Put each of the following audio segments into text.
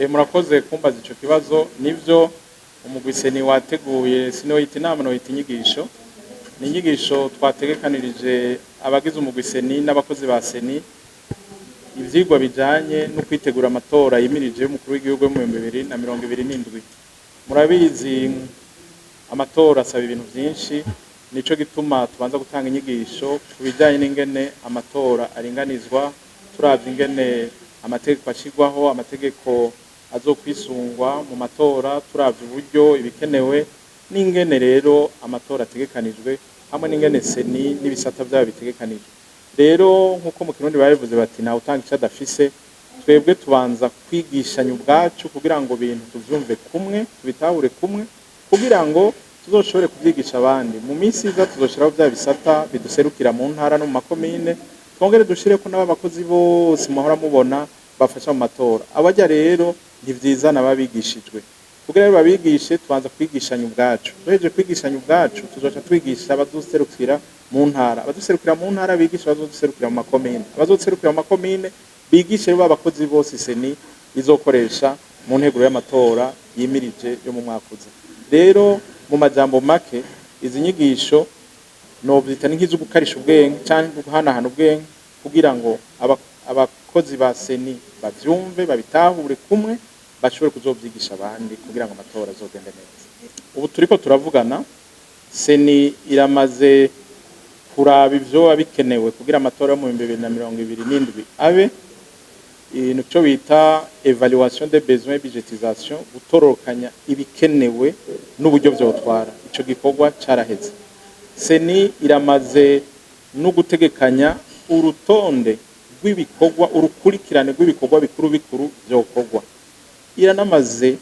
Murakoze kumbaza ico kibazo. Nivyo umugwi seni wateguye sinoyita inama noyita inyigisho. Ni inyigisho twategekanirije abagize umugwi seni n'abakozi ba seni, ivyigwa bijanye no kwitegura amatora yimirije y'umukuru w'igihugu mu 2027. Murabizi amatora asaba ibintu vyinshi, nico gituma tubanza gutanga inyigisho kubijanye n'ingene amatora aringanizwa, turavye ingene amategeko ashigwaho, amategeko azokwisungwa mu matora, turavye uburyo ibikenewe n'ingene rero amatora ategekanijwe, hamwe n'ingene seni n'ibisata vyabo bitegekanijwe. Rero nkuko mu Kirundi babivuze bati ntawe utanga ico adafise, twebwe tubanza kwigishanya ubwacu kugira ngo ibintu tuvyumve kumwe, tubitahure kumwe, kugira ngo tuzoshobore kuvyigisha abandi. Mu minsi iza tuzoshiraho vya bisata biduserukira mu ntara no mu makomine, twongere dushireko n'abakozi bose muhora mubona bafasha mu matora. Abarya rero ntivyizana babigishijwe. Kugira rero babigishe tubanza kwigishanya ubwacu. Duhejeje kwigishanya ubwacu tuzoca twigisha abazoserukira mu ntara. Abazoserukira mu ntara bigisha abazoserukira mu makomine. Abazoserukira mu makomine bigishe rero abakozi bose seni izokoresha mu nteguro y'amatora yimirije yo mu mwaka uza. Rero mu majambo make izi nyigisho novyita nk'izo gukarisha ubwenge canke guhanahana ubwenge kugira ngo abakozi ba seni bavyumve babitahure kumwe bashobore kuzovyigisha abandi kugira ngo amatora azogende neza. Ubu turiko turavugana seni iramaze kuraba ivyo abikenewe kugira amatora yo mu 2027 abe nico bita evaluation des besoins budgetisation, gutorokanya ibikenewe n'uburyo vyotwara. Ico gikorwa caraheze. Seni iramaze no gutegekanya urutonde rw'ibikorwa, urukurikirane rw'ibikorwa bikuru vyokorwa. Iranamaze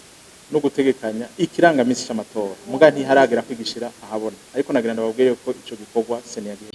no gutegekanya ikirangamisi c'amatora. Muga ntiharagera kwigishira ahabona. Ariko nagira ndababwire ko ico gikorwa seni yagiye